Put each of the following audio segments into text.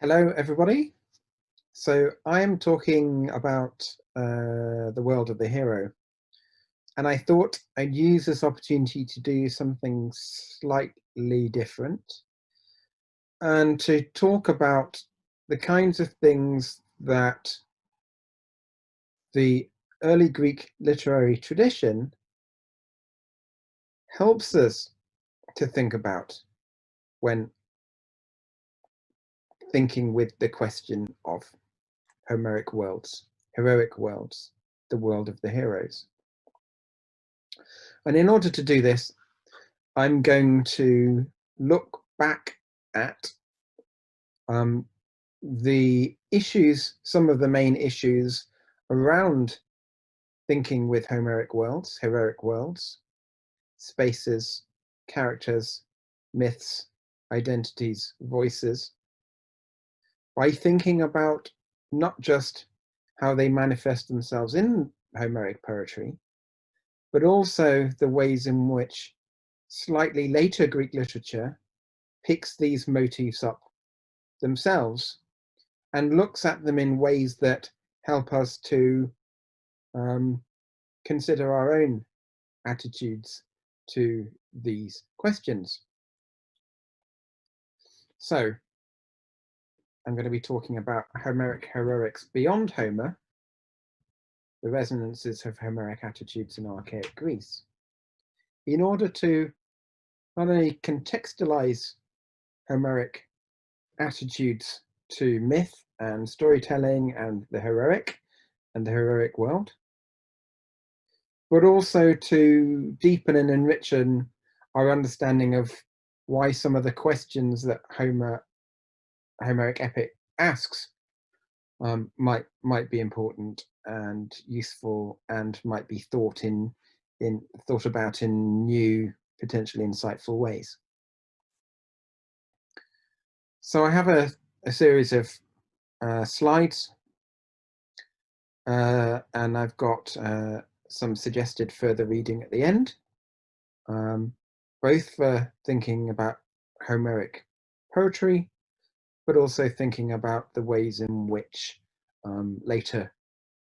Hello, everybody. So I am talking about the world of the hero, and I thought I'd use this opportunity to do something slightly different and to talk about the kinds of things that the early Greek literary tradition helps us to think about when thinking with the question of Homeric worlds, heroic worlds, the world of the heroes. And in order to do this, I'm going to look back at the issues, some of the main issues around thinking with Homeric worlds, heroic worlds, spaces, characters, myths, identities, voices, by thinking about not just how they manifest themselves in Homeric poetry, but also the ways in which slightly later Greek literature picks these motifs up themselves and looks at them in ways that help us to consider our own attitudes to these questions. So I'm going to be talking about Homeric heroics beyond Homer, the resonances of Homeric attitudes in archaic Greece, in order to not only contextualize Homeric attitudes to myth and storytelling and the heroic world, but also to deepen and enrich our understanding of why some of the questions that Homeric epic asks might be important and useful and might be thought about in new, potentially insightful ways. So I have a series of slides, and I've got some suggested further reading at the end, both for thinking about Homeric poetry, but also thinking about the ways in which later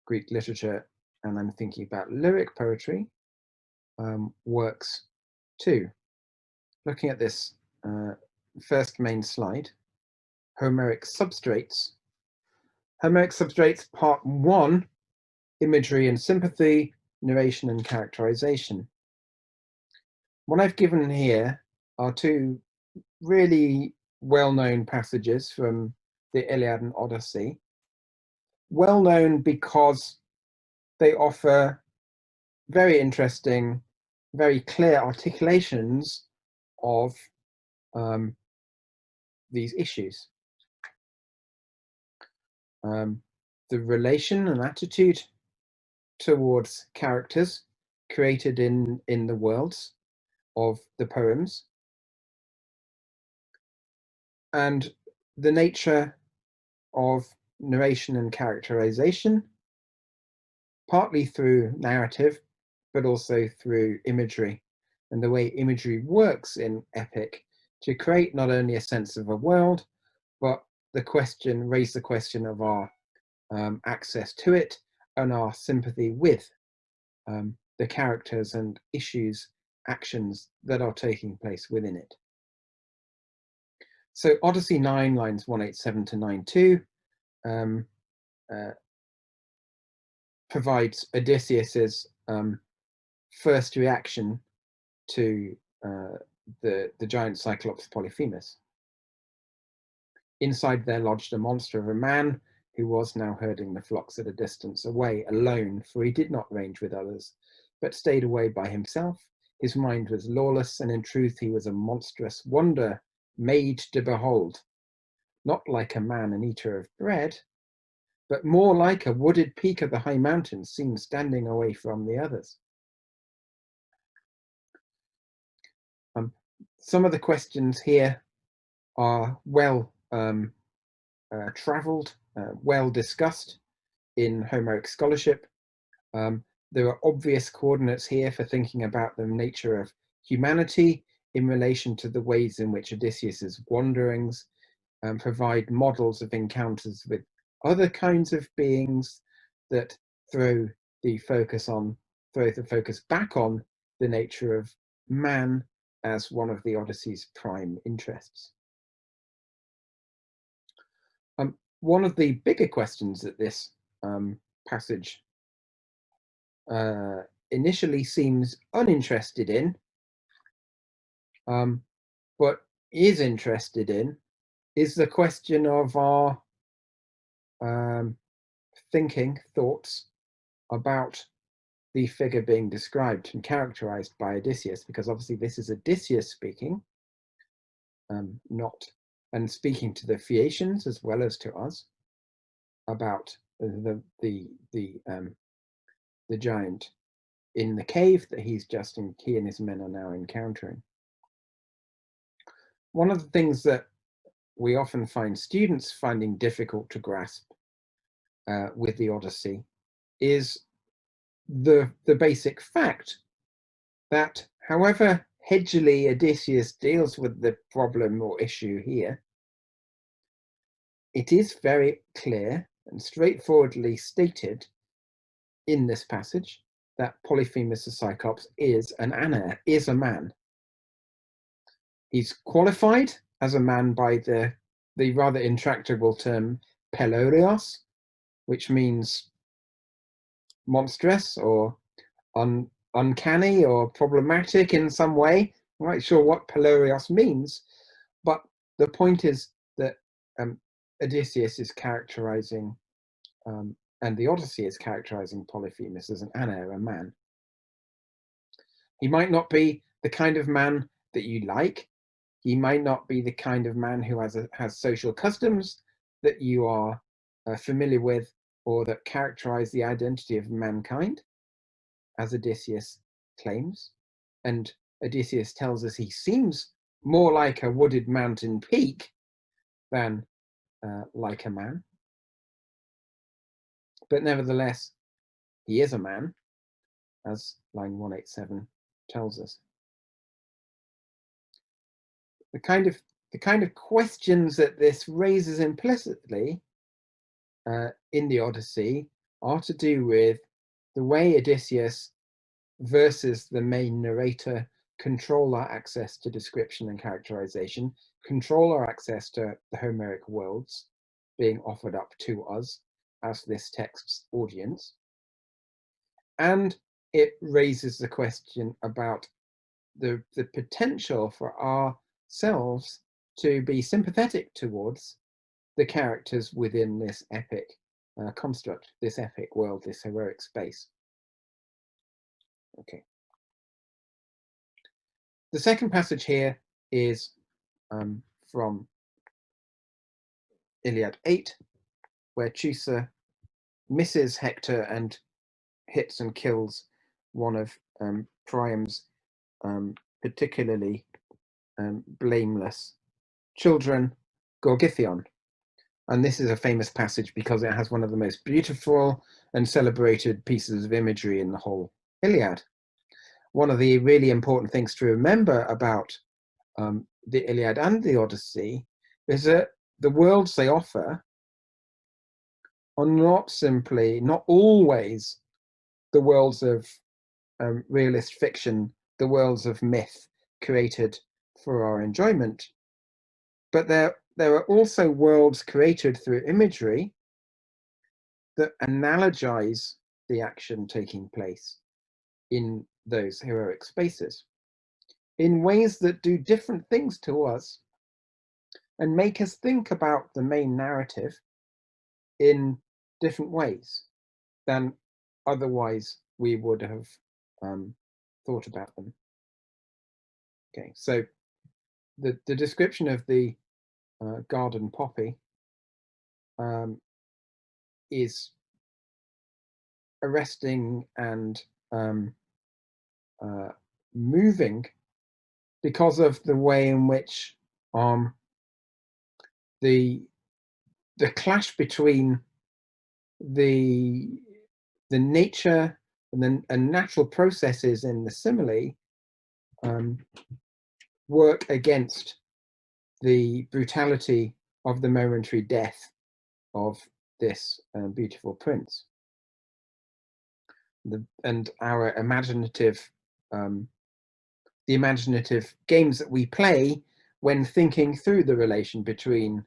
Greek literature, and I'm thinking about lyric poetry, works too. Looking at this first main slide, Homeric substrates. Homeric substrates, part 1, imagery and sympathy, narration and characterization. What I've given here are two really well-known passages from the Iliad and Odyssey. Well known because they offer very interesting, very clear articulations of these issues. The relation and attitude towards characters created in the worlds of the poems, and the nature of narration and characterization, partly through narrative, but also through imagery, and the way imagery works in epic to create not only a sense of a world, but raise the question of our access to it and our sympathy with the characters and issues, actions that are taking place within it. So Odyssey 9, lines 187 to 92, provides Odysseus's first reaction to the giant Cyclops Polyphemus. Inside there lodged a monster of a man who was now herding the flocks at a distance away, alone, for he did not range with others, but stayed away by himself. His mind was lawless, and in truth he was a monstrous wonder made to behold, not like a man, an eater of bread, but more like a wooded peak of the high mountains seen standing away from the others. Some of the questions here are well traveled, well discussed in Homeric scholarship. There are obvious coordinates here for thinking about the nature of humanity in relation to the ways in which Odysseus's wanderings provide models of encounters with other kinds of beings that throw the focus back on the nature of man as one of the Odyssey's prime interests. One of the bigger questions that this passage initially seems uninterested in, but is interested in, is the question of our thoughts about the figure being described and characterized by Odysseus, because obviously this is Odysseus speaking, and speaking to the Phaeacians as well as to us about the giant in the cave that he and his men are now encountering. One of the things that we often find students finding difficult to grasp with the Odyssey is the basic fact that however hedgily Odysseus deals with the problem or issue here, it is very clear and straightforwardly stated in this passage that Polyphemus the Cyclops is an anair, is a man. He's qualified as a man by the rather intractable term pelorios, which means monstrous or uncanny or problematic in some way. I'm not quite sure what pelorios means, but the point is that Odysseus is characterizing, and the Odyssey is characterizing Polyphemus as an anair, a man. He might not be the kind of man that you like. He might not be the kind of man who has social customs that you are familiar with or that characterize the identity of mankind, as Odysseus claims. And Odysseus tells us he seems more like a wooded mountain peak than like a man. But nevertheless, he is a man, as line 187 tells us. The kind of questions that this raises implicitly in the Odyssey are to do with the way Odysseus versus the main narrator control our access to description and characterization, control our access to the Homeric worlds being offered up to us as this text's audience. And it raises the question about the potential for ourselves to be sympathetic towards the characters within this epic construct, this epic world, this heroic space. Okay. The second passage here is from Iliad 8, where Teucer misses Hector and hits and kills one of Priam's particularly blameless children, Gorgythion. And this is a famous passage because it has one of the most beautiful and celebrated pieces of imagery in the whole Iliad. One of the really important things to remember about the Iliad and the Odyssey is that the worlds they offer are not always the worlds of realist fiction, the worlds of myth created for our enjoyment, but there are also worlds created through imagery that analogize the action taking place in those heroic spaces in ways that do different things to us and make us think about the main narrative in different ways than otherwise we would have thought about them. Okay, so the description of the garden poppy is arresting and moving because of the way in which the clash between the nature and natural processes in the simile work against the brutality of the momentary death of this beautiful prince. And our imaginative, the imaginative games that we play when thinking through the relation between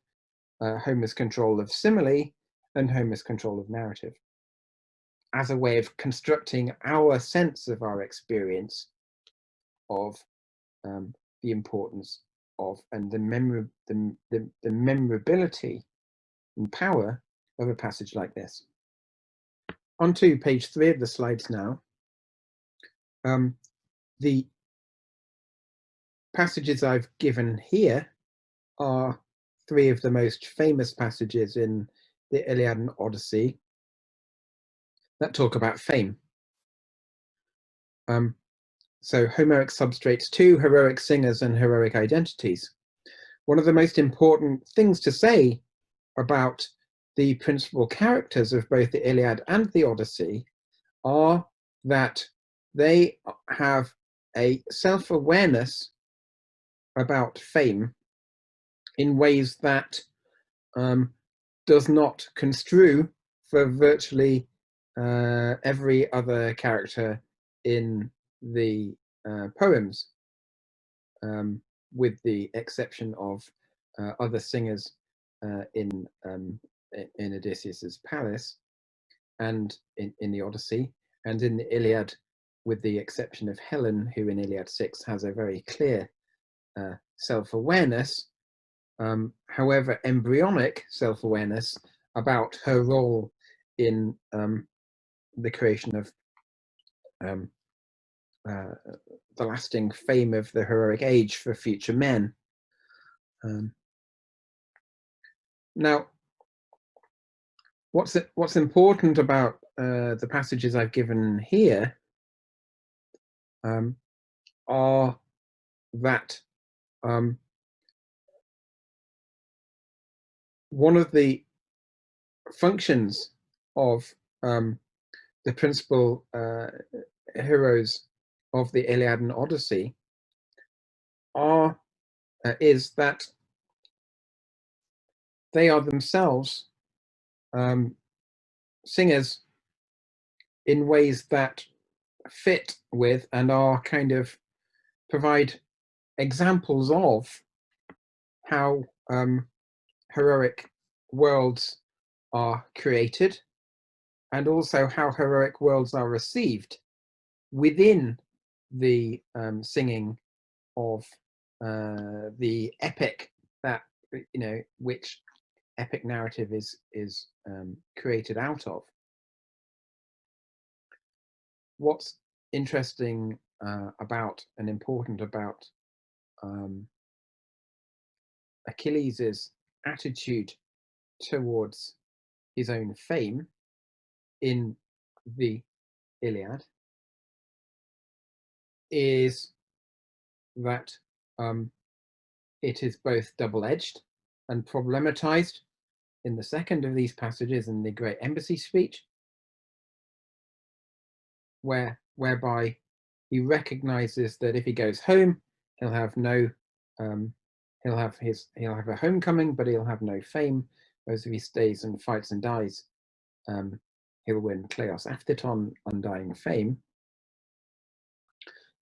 Homer's control of simile and Homer's control of narrative, as a way of constructing our sense of our experience of the importance of and the memorability and power of a passage like this. On to page 3 of the slides now. The passages I've given here are 3 of the most famous passages in the Iliad and Odyssey that talk about fame. So Homeric substrates 2, heroic singers and heroic identities. One of the most important things to say about the principal characters of both the Iliad and the Odyssey are that they have a self-awareness about fame in ways that does not construe for virtually every other character in the poems, with the exception of other singers in Odysseus's palace and in the Odyssey, and in the Iliad, with the exception of Helen, who in Iliad 6 has a very clear self-awareness, however embryonic self-awareness about her role in the creation of the lasting fame of the heroic age for future men. Now, what's important about the passages I've given here are that one of the functions of the principal heroes of the Iliad and Odyssey is that they are themselves singers in ways that fit with and are kind of provide examples of how heroic worlds are created, and also how heroic worlds are received within the singing of the epic that, you know, which epic narrative is created out of. What's interesting about and important about Achilles' attitude towards his own fame in the Iliad is that it is both double-edged and problematized in the second of these passages, in the great embassy speech, whereby he recognizes that if he goes home, he'll have no he'll have a homecoming, but he'll have no fame. Whereas if he stays and fights and dies, he'll win Kleos Aphthiton, undying fame.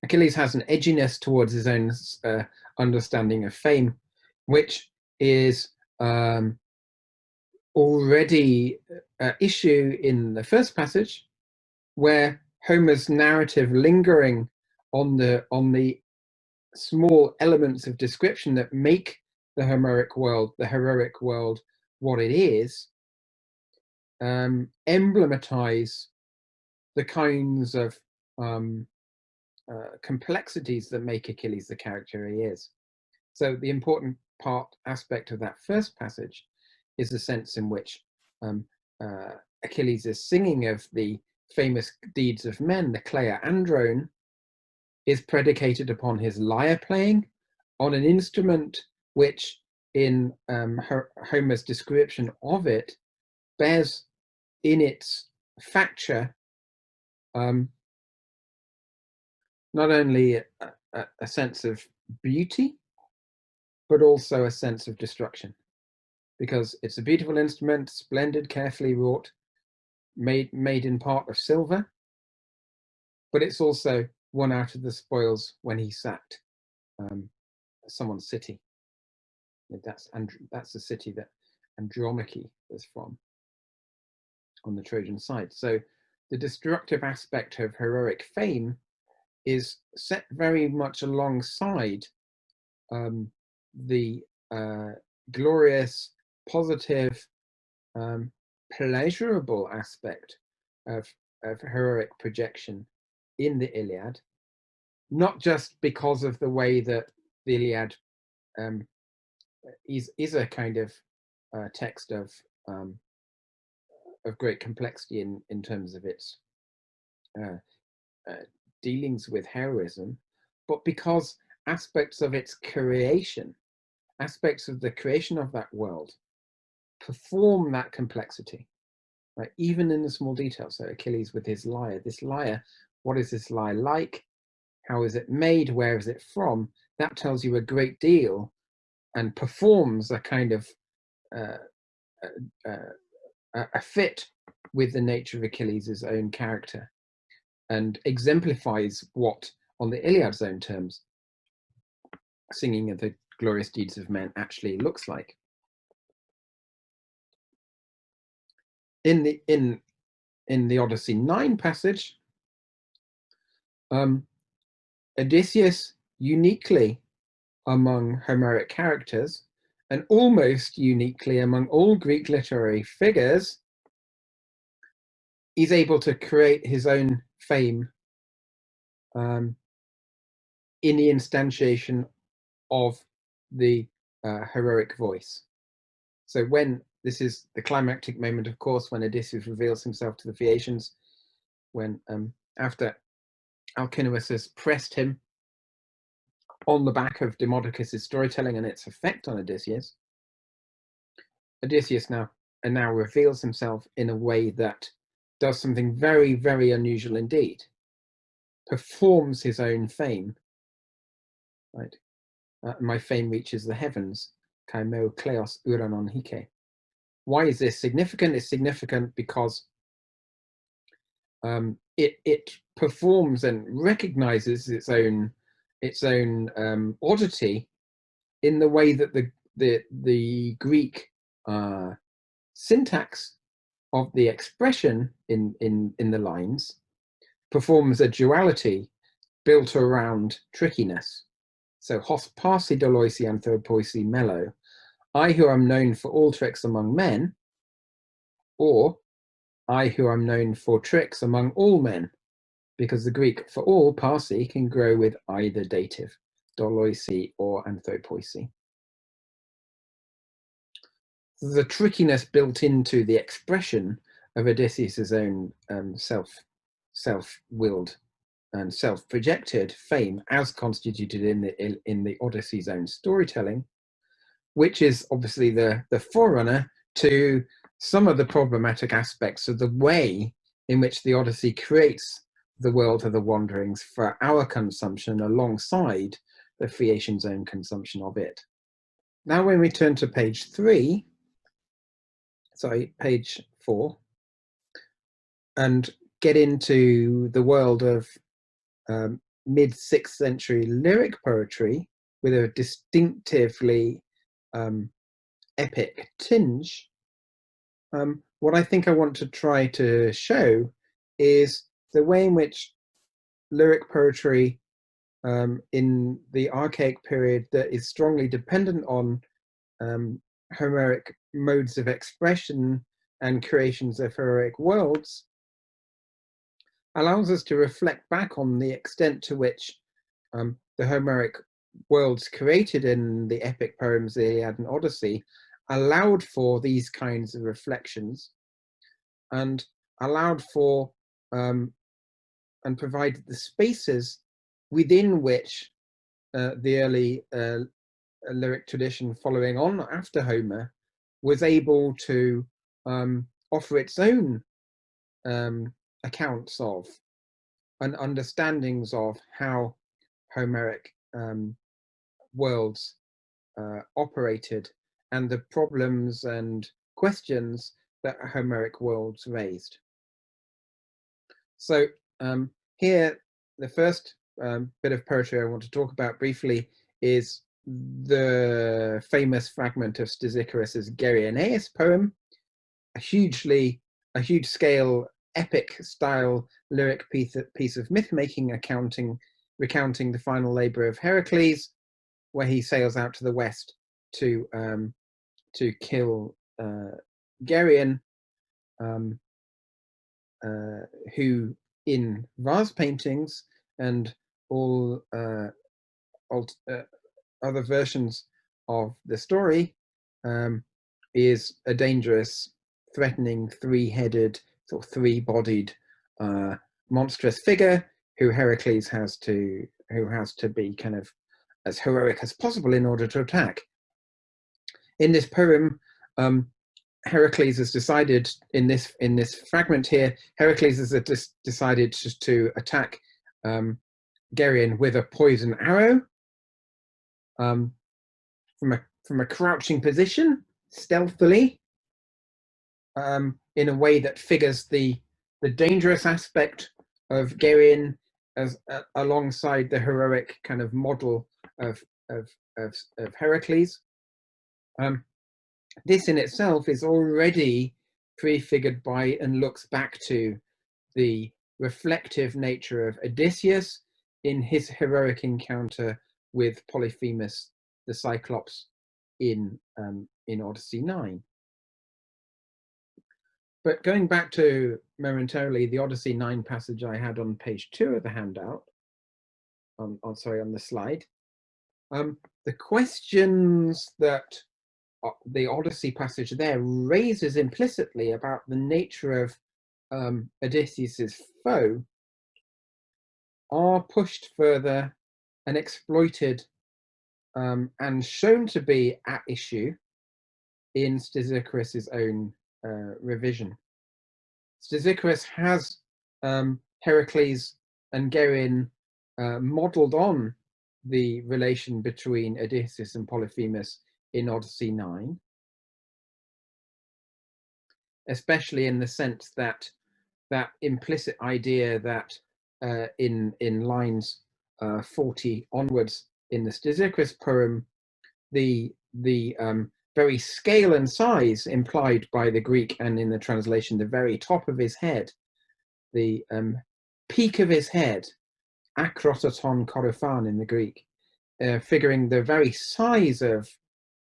Achilles has an edginess towards his own understanding of fame, which is already an issue in the first passage, where Homer's narrative lingering on the small elements of description that make the heroic world, what it is, emblematize the kinds of complexities that make Achilles the character he is. So the important aspect of that first passage is the sense in which Achilles is singing of the famous deeds of men, the Cleia Androne, is predicated upon his lyre playing on an instrument which, in Homer's description of it, bears in its facture not only a sense of beauty, but also a sense of destruction. because it's a beautiful instrument, splendid, carefully wrought, made in part of silver, but it's also one out of the spoils when he sacked someone's city. That's the city that Andromache was from on the Trojan side. So the destructive aspect of heroic fame is set very much alongside the glorious, positive, pleasurable aspect of heroic projection in the Iliad, not just because of the way that the Iliad is a kind of text of great complexity in terms of its dealings with heroism, but because aspects of its creation, aspects of the creation of that world, perform that complexity, right? Even in the small details. So Achilles with his lyre, this lyre, what is this lyre like? How is it made? Where is it from? That tells you a great deal and performs a kind of a fit with the nature of Achilles' own character, and exemplifies what, on the Iliad's own terms, singing of the glorious deeds of men actually looks like. In the Odyssey 9 passage, Odysseus, uniquely among Homeric characters, and almost uniquely among all Greek literary figures, is able to create his own fame in the instantiation of the heroic voice. So when this is the climactic moment, of course, when Odysseus reveals himself to the Phaeacians, when after Alcinous has pressed him on the back of Demodocus's storytelling and its effect on Odysseus, Odysseus now reveals himself in a way that does something very, very unusual indeed. Performs his own fame, right? My fame reaches the heavens. Kaimeo kleos uranon hike. Why is this significant? It's significant because it performs and recognizes its own oddity in the way that the Greek syntax of the expression in the lines performs a duality built around trickiness. So hos parsi doloisi anthropoisi mello, I who am known for all tricks among men, or I who am known for tricks among all men, because the Greek for all, parsi, can grow with either dative, doloisi or anthropoisi. The trickiness built into the expression of Odysseus' own self-willed and self-projected fame, as constituted in the Odyssey's own storytelling, which is obviously the forerunner to some of the problematic aspects of the way in which the Odyssey creates the world of the wanderings for our consumption alongside the Phaeacians' own consumption of it. Now when we turn to page 4, and get into the world of mid-6th century lyric poetry with a distinctively epic tinge, what I think I want to try to show is the way in which lyric poetry in the archaic period that is strongly dependent on Homeric modes of expression and creations of heroic worlds allows us to reflect back on the extent to which the Homeric worlds created in the epic poems, the Iliad and Odyssey, allowed for these kinds of reflections and allowed for and provided the spaces within which the early lyric tradition following on after Homer was able to offer its own accounts of and understandings of how Homeric worlds operated and the problems and questions that Homeric worlds raised. So here, the first bit of poetry I want to talk about briefly is the famous fragment of Stesichorus's Geryoneus poem, a huge scale, epic style lyric piece of myth making, recounting the final labor of Heracles, where he sails out to the west to kill Geryon, who in vase paintings and all other versions of the story is a dangerous, threatening, three-headed, sort of three-bodied monstrous figure who Heracles has to be kind of as heroic as possible in order to attack. In this poem, Heracles has decided, in this fragment here, Heracles has decided to attack Geryon with a poison arrow from a crouching position, stealthily, in a way that figures the dangerous aspect of Geryon as alongside the heroic kind of model of Heracles. This in itself is already prefigured by and looks back to the reflective nature of Odysseus in his heroic encounter with Polyphemus the Cyclops in Odyssey 9. But going back to momentarily the Odyssey 9 passage I had on page 2 of the handout, on the slide, the questions that the Odyssey passage there raises implicitly about the nature of Odysseus's foe are pushed further and exploited and shown to be at issue in Stesichorus's own revision. Stesichorus has Heracles and Geryon modelled on the relation between Odysseus and Polyphemus in Odyssey 9, especially in the sense that that implicit idea that in lines 40 onwards in the Stesichorus poem, the very scale and size implied by the Greek, and in the translation, the very top of his head, the peak of his head, akrototon korofan in the Greek, figuring the very size of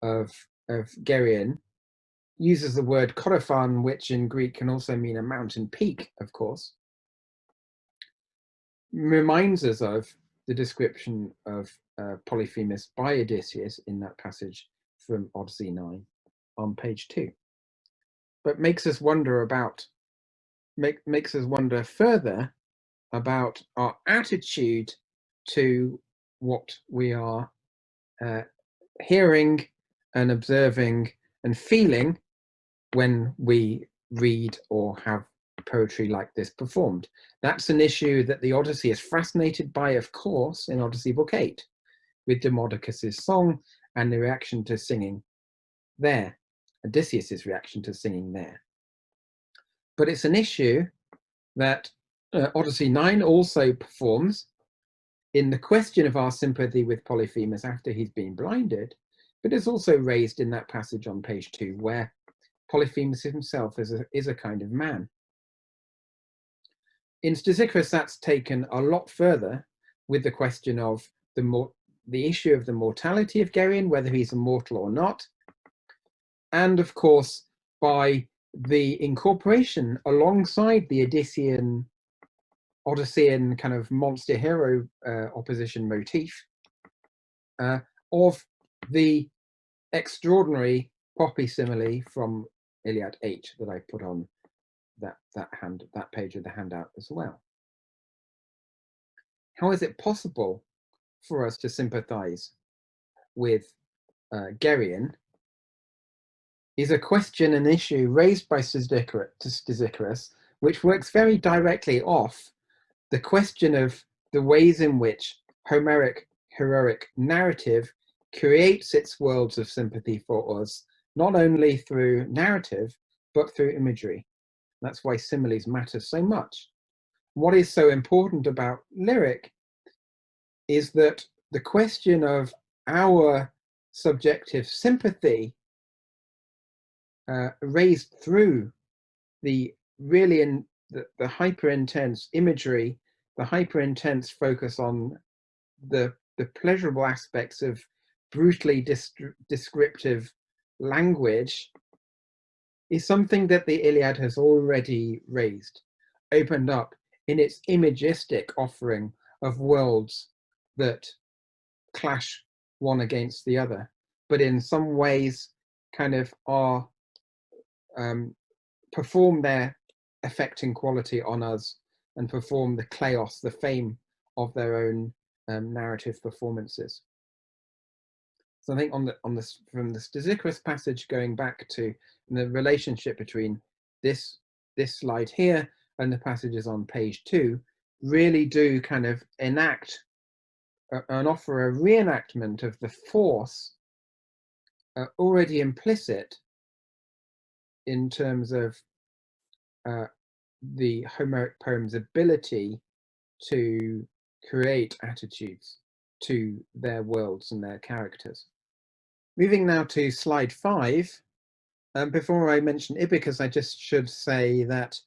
Geryon, uses the word korofan, which in Greek can also mean a mountain peak, of course, reminds us of the description of Polyphemus by Odysseus in that passage from Odyssey 9 on page 2, but makes us wonder further about our attitude to what we are hearing and observing and feeling when we read or have poetry like this performed. That's an issue that the Odyssey is fascinated by, of course, in Odyssey Book 8, with Demodocus's song and the reaction to singing there, Odysseus's reaction to singing there. But it's an issue that Odyssey 9 also performs in the question of our sympathy with Polyphemus after he's been blinded, but it's also raised in that passage on page 2, where Polyphemus himself is a kind of man. In Stesichorus, that's taken a lot further with the question of the issue of the mortality of Geryon, whether he's immortal or not, and of course by the incorporation alongside the Odyssean kind of monster hero opposition motif of the extraordinary poppy simile from Iliad 8 that I put on that page of the handout as well. How is it possible for us to sympathize with Geryon is a question, an issue raised by Stesichorus, which works very directly off the question of the ways in which Homeric heroic narrative creates its worlds of sympathy for us, not only through narrative, but through imagery. That's why similes matter so much. What is so important about lyric is that the question of our subjective sympathy raised through the really the hyper intense imagery, the hyper intense focus on the pleasurable aspects of brutally descriptive language, is something that the Iliad has already raised, opened up in its imagistic offering of worlds that clash one against the other, but in some ways kind of are perform their affecting quality on us and perform the kleos, the fame of their own narrative performances. So I think from the Stesichorus passage, going back to the relationship between this slide here and the passages on page 2, really do kind of enact and offer a reenactment of the force already implicit in terms of the Homeric poem's ability to create attitudes to their worlds and their characters. Moving now to slide 5. Before I mention Ibicus, I just should say that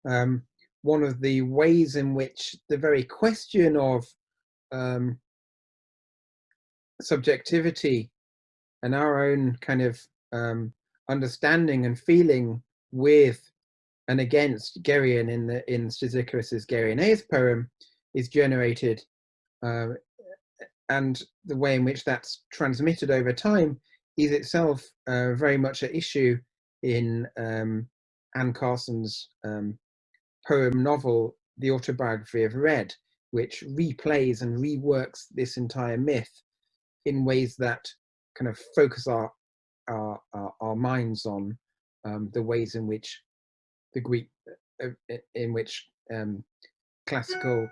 one of the ways in which the very question of subjectivity and our own kind of understanding and feeling with and against Geryon in Stesichorus's Geryoneus poem is generated, and the way in which that's transmitted over time is itself very much an issue in Anne Carson's poem novel, The Autobiography of Red, which replays and reworks this entire myth in ways that kind of focus our minds on the ways in which the Greek, in which classical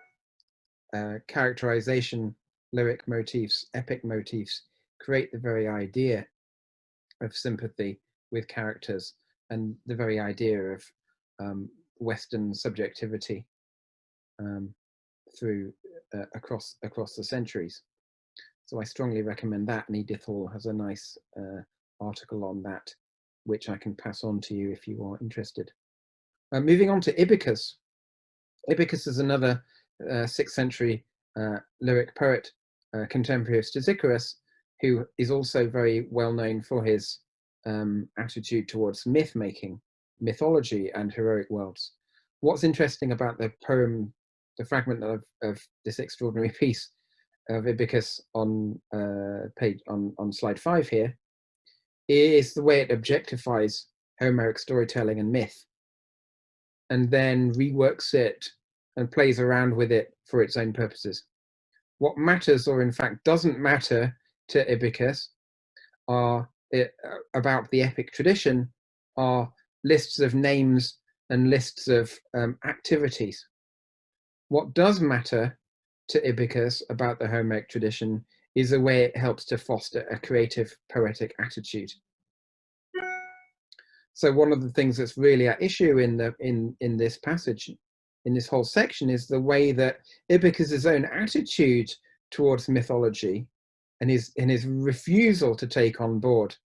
characterization, lyric motifs, epic motifs create the very idea of sympathy with characters and the very idea of Western subjectivity through across the centuries. So I strongly recommend that, and Edith Hall has a nice article on that, which I can pass on to you if you are interested. Moving on to Ibicus. Ibicus is another 6th century lyric poet, contemporary of Stesichorus, who is also very well known for his attitude towards myth making, mythology and heroic worlds. What's interesting about the poem, the fragment of this extraordinary piece of Ibicus on slide 5 here, is the way it objectifies Homeric storytelling and myth, and then reworks it and plays around with it for its own purposes. What matters, or in fact doesn't matter, to Ibicus about the epic tradition are lists of names and lists of activities. What does matter to Ibicus about the Homeric tradition is the way it helps to foster a creative poetic attitude. So one of the things that's really at issue in this passage, in this whole section, is the way that Ibicus's own attitude towards mythology and his refusal to take on board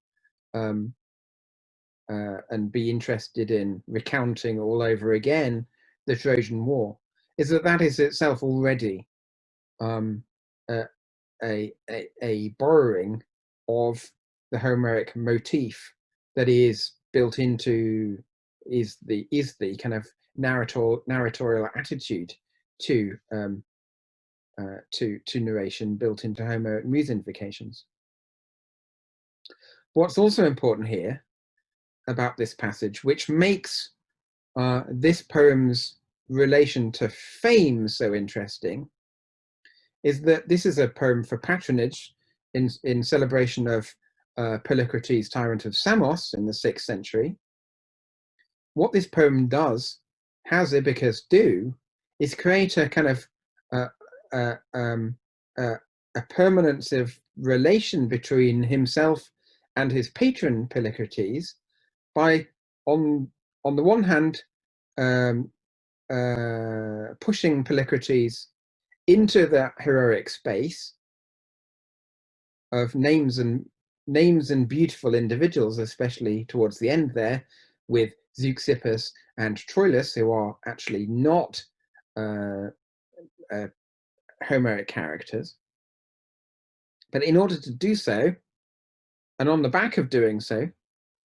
and be interested in recounting all over again the Trojan War, is that is itself already a borrowing of the Homeric motif that is built into is the kind of narratorial attitude to narration built into Homeric muse invocations. What's also important here about this passage, which makes this poem's relation to fame so interesting, is that this is a poem for patronage in celebration of Polycrates, tyrant of Samos, in the 6th century. What this poem does, has Ibicus do, is create a kind of a permanence of relation between himself and his patron Polycrates by, on the one hand, pushing Polycrates into that heroic space of names and beautiful individuals, especially towards the end there, with Zeuxippus and Troilus, who are actually not Homeric characters. But in order to do so, and on the back of doing so,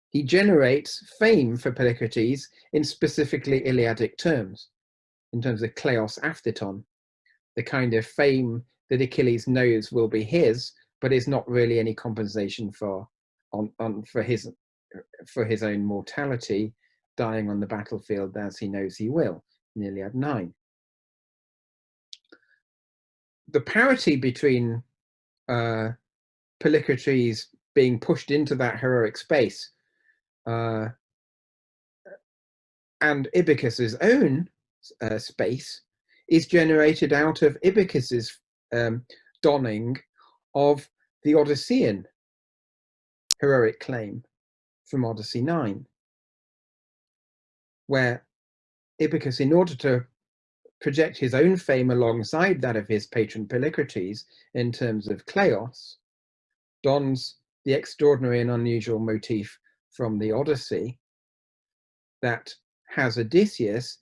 he generates fame for Polycrates in specifically Iliadic terms, in terms of kleos aphthiton, the kind of fame that Achilles knows will be his, but is not really any compensation for his own mortality, dying on the battlefield as he knows he will in Iliad 9. The parity between Polycrates being pushed into that heroic space and Ibicus's own space is generated out of Ibicus's donning of the Odyssean heroic claim from Odyssey 9, where Ibicus, in order to project his own fame alongside that of his patron Polycrates in terms of kleos, dons the extraordinary and unusual motif from the Odyssey that has Odysseus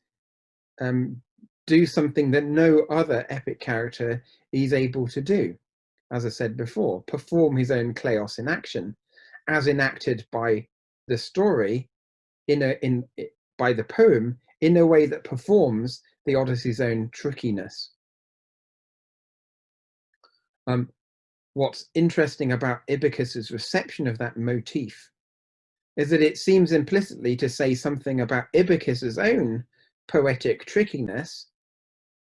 do something that no other epic character is able to do. As I said before, perform his own kleos in action, as enacted by the story by the poem, in a way that performs the Odyssey's own trickiness. What's interesting about Ibicus's reception of that motif is that it seems implicitly to say something about Ibicus's own poetic trickiness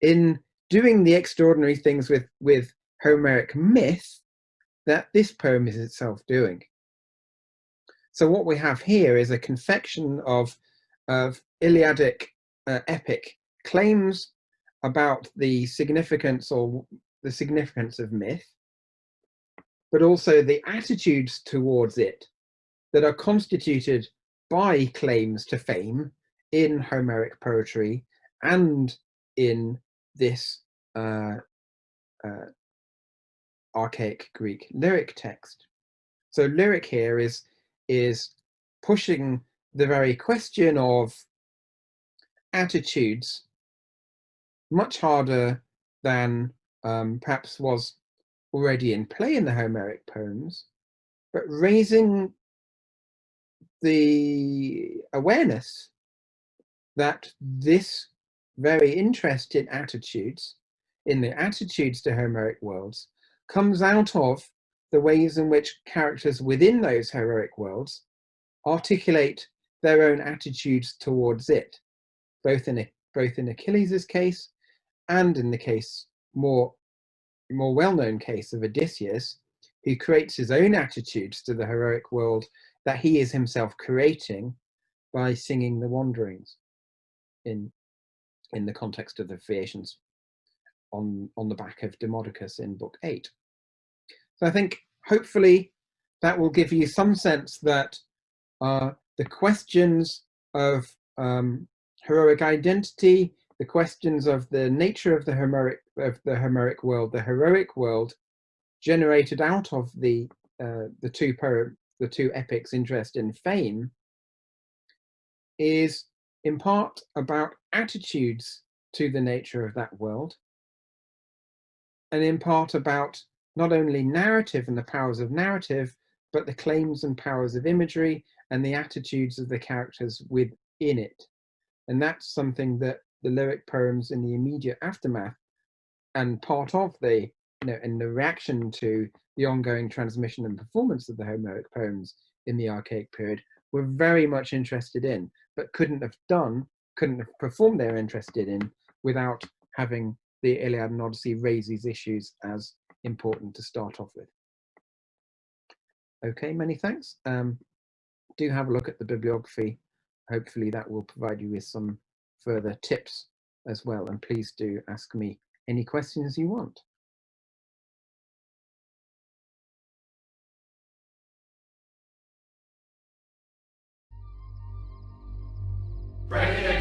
in doing the extraordinary things with Homeric myth that this poem is itself doing. So what we have here is a confection of Iliadic epic claims about the significance of myth, but also the attitudes towards it that are constituted by claims to fame in Homeric poetry and in this archaic Greek lyric text. So lyric here is pushing the very question of attitudes much harder than perhaps was already in play in the Homeric poems, but raising the awareness that this very interest in attitudes, in the attitudes to Homeric worlds, comes out of the ways in which characters within those heroic worlds articulate their own attitudes towards it, both in Achilles' case and in the case, more well-known case of Odysseus, who creates his own attitudes to the heroic world that he is himself creating by singing the Wanderings in the context of the Phaeacians on the back of Demodocus in Book 8. So I think hopefully that will give you some sense that the questions of heroic identity, the questions of the nature of the Homeric world, the heroic world, generated out of the two epics' interest in fame, is in part about attitudes to the nature of that world, and in part about not only narrative and the powers of narrative, but the claims and powers of imagery and the attitudes of the characters within it. And that's something that the lyric poems in the immediate aftermath and part of the, in the reaction to the ongoing transmission and performance of the Homeric poems in the archaic period, were very much interested in, but couldn't have performed they're interested in without having the Iliad and Odyssey raise these issues as important to start off with. Okay, many thanks. Do have a look at the bibliography. Hopefully that will provide you with some further tips as well. And please do ask me any questions you want. Break it